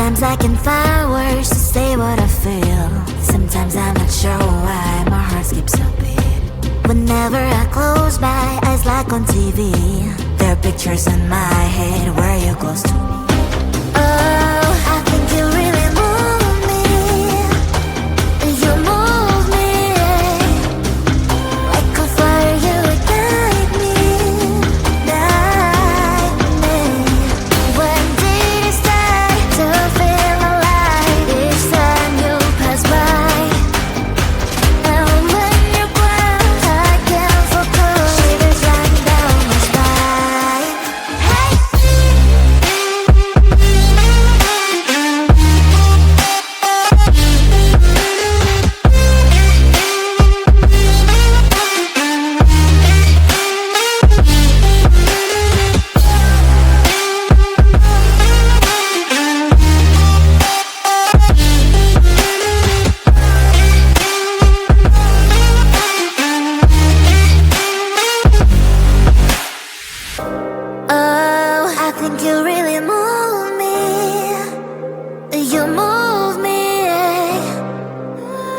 Sometimes I can find words to say what I feel. Sometimes I'm not sure why my heart skips a beat. Whenever I close my eyes like on TV, there are pictures in my head where you're close to me. Oh, I think you really move me. You move me like a fire, you ignite me, ignite me. When did it start to feel alive? Each time you pass by, and when you cry, I can't focus. Shivers run down my spine. Hey. Oh, I think you really move me. You move me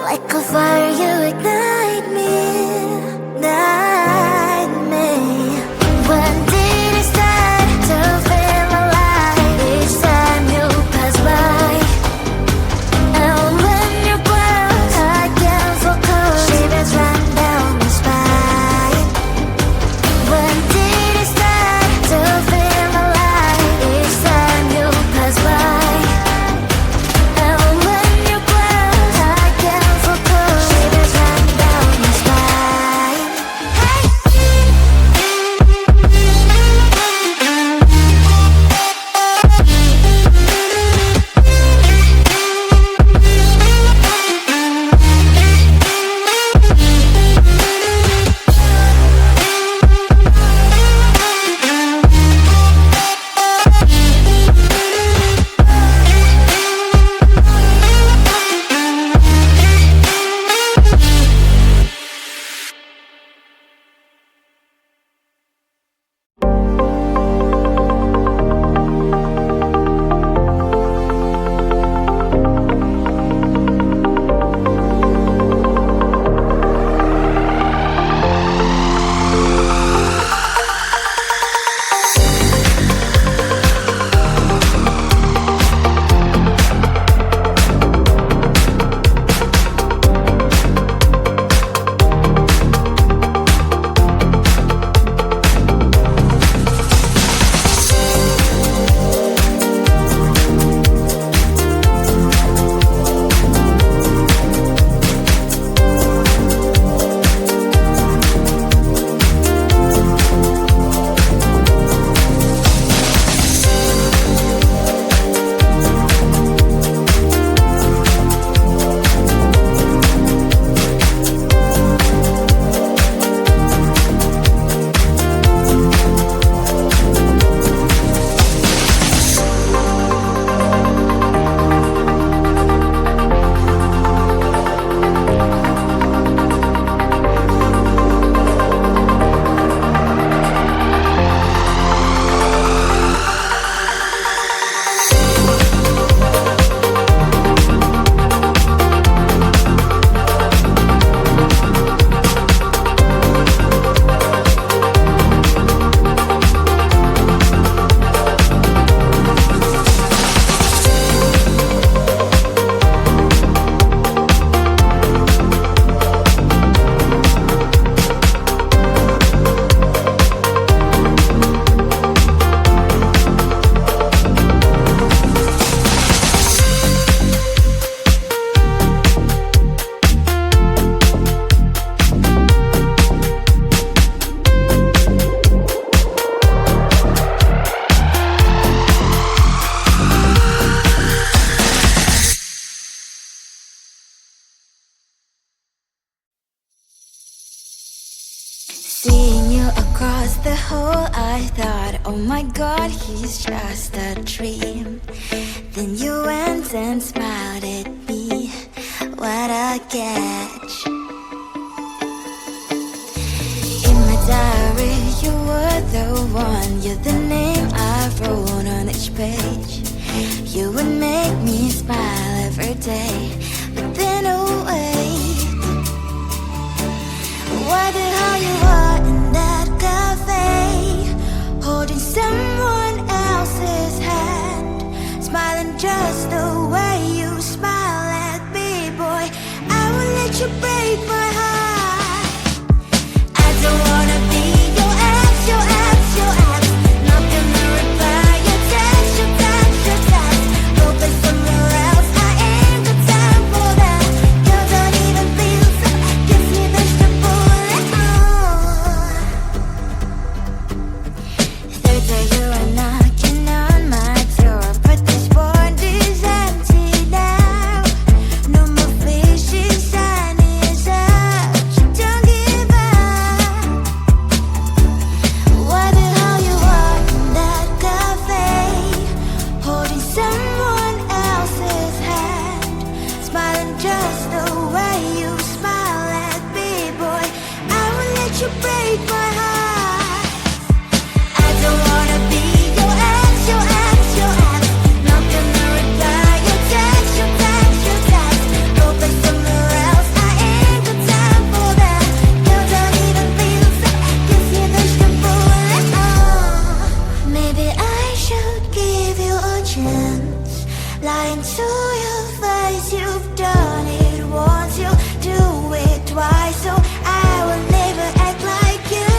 like a fire, you ignite me, ignite me. When did it start to feel alive? Each time you pass by, and when you close, I can't focus. Shivers run down my spine. When did it start to feel alive? Each time you pass by, and when you close, I can't focus. Shivers run down my spine. Hey. Seeing you across the hall, I thought, oh my God, he's just a dream. Then you went and smiled at me, what a catch. In my diary, you were the one, you're the name I wrote on each page. You would make me smile every day. But then oh wait, why the hell you are in that cafe, holding someone else's hand, smiling just the way you smile at me, boy. I will let you break my heart. I don't wanna be your ex, your ex, your ex. Not gonna reply your text, your text, your text. Go play somewhere else, I ain't got time for that. You don't even feel so, gives me vegetable and third day you are knocking on my door, but this phone is empty now. No more fishes, sun is up, you don't give up. Why the hell you are in that cafe, holding someone else's hand, smiling just the way you smile at me, boy. I will let you break my heart. I don't wanna be your ex, your ex, your ex. Not gonna reply your text, your text, your text. Go play somewhere else, I ain't got time for that. You don't even feel so, gives me vegetable and maybe I should give you a chance. Lying to your face, you've done it once, you do it twice, so I will never act like you.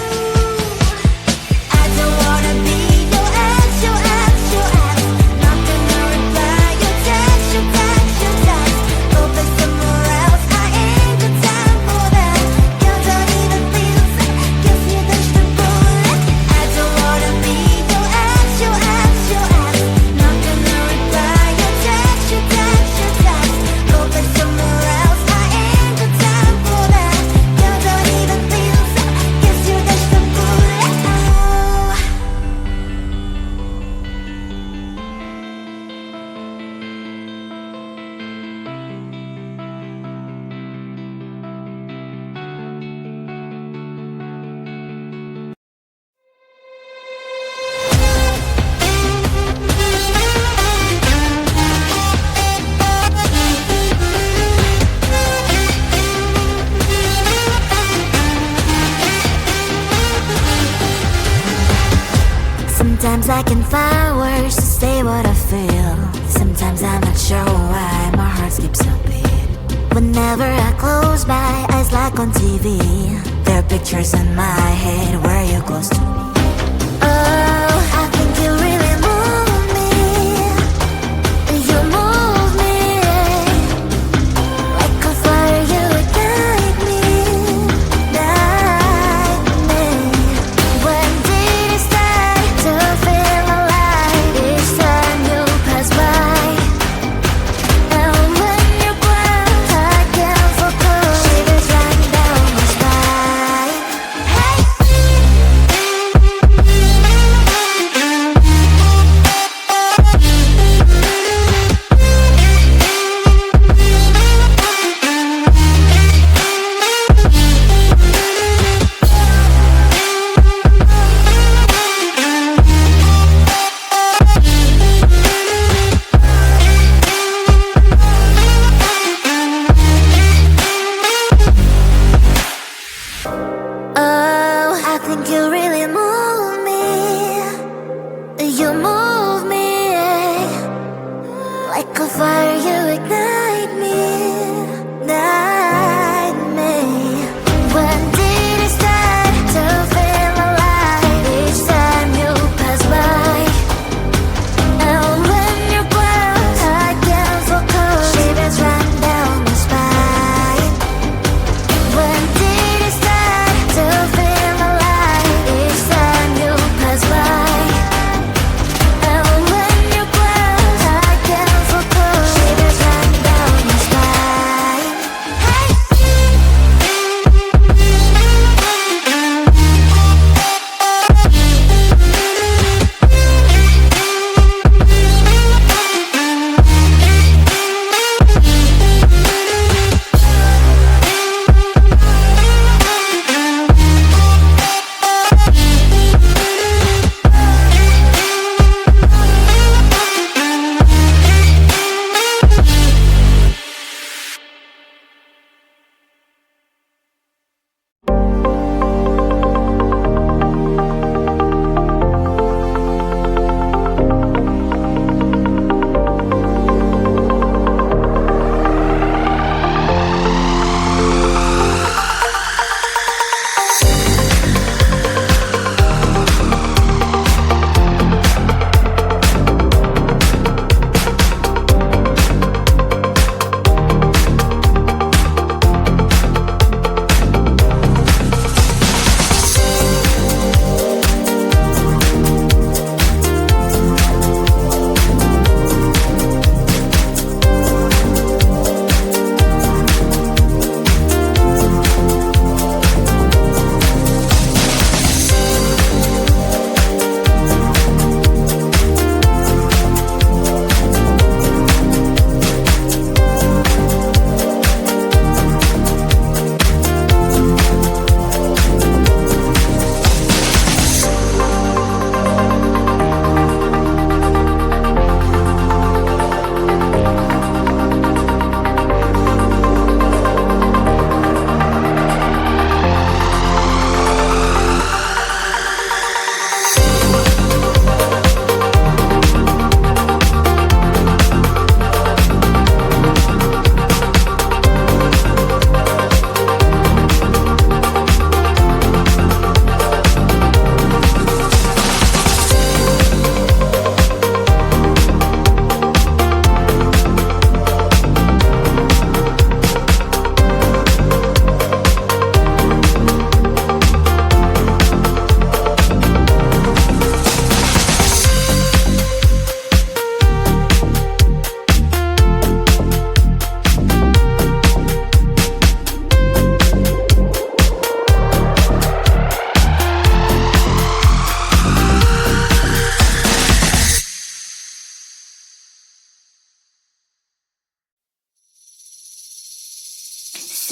I don't wanna be your ex, your ex, your ex. Not gonna reply your text, your text, your text. Go play somewhere else, I ain't got time for that. You don't even feel so, gives me vegetable and I don't wanna be your ex, your ex, your ex. Not gonna reply your text, your text, your text. Go play somewhere else, I ain't got time for that. You don't even feel so, gives you vegetable and sometimes I can find words to say what I feel. Sometimes I'm not sure why my heart skips a beat. Whenever I close my eyes like on TV, there are pictures in my head where you're close to me. Oh, I think you really move me. You move me like a fire, you ignite me, ignite me. When did it start to feel alive? Each time you pass by, and when you glance, I can't focus. Shivers run down my spine. Hey. Oh, I think you really move me. You move me like a fire, you ignite me, ignite me. When did it start to feel alive? Each time you pass by, and when you glance, I can't focus. Shivers run down my spine. When did it start to feel alive? Each time you pass by, and when you glance, I can't focus. Shivers run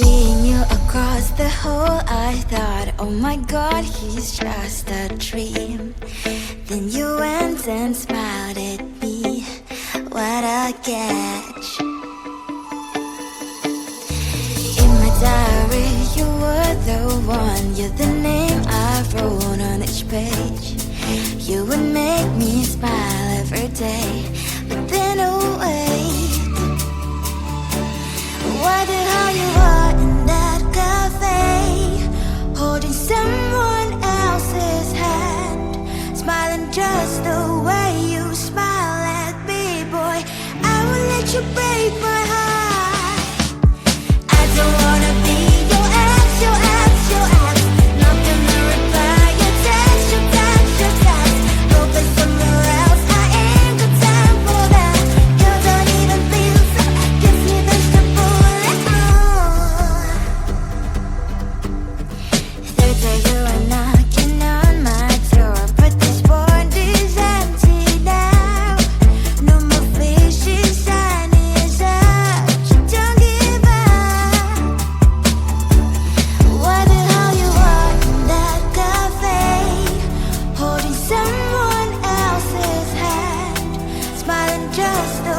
Seeing you across the hall, I thought, oh my God, he's just a dream. Then you went and smiled at me. What a catch. In my diary, you were the one. You're the name I wrote on each page. You would make me smile every day. But then, oh wait, why the hell you are in that cafe, holding someone else's hand, smiling just the way you smile at me, boy. I will let you break my heart. I don't wanna be your ex, your ex, your ex. Not gonna reply your text, your text, your text. Hoping somewhere else, I ain't got time for that. You don't even feel so, gives me vegetable. Third day you are knocking on my door, but this board is empty now. No more fishes, sun is up. Don't give up. Why the hell you are in that cafe, holding someone else's hand, smiling just the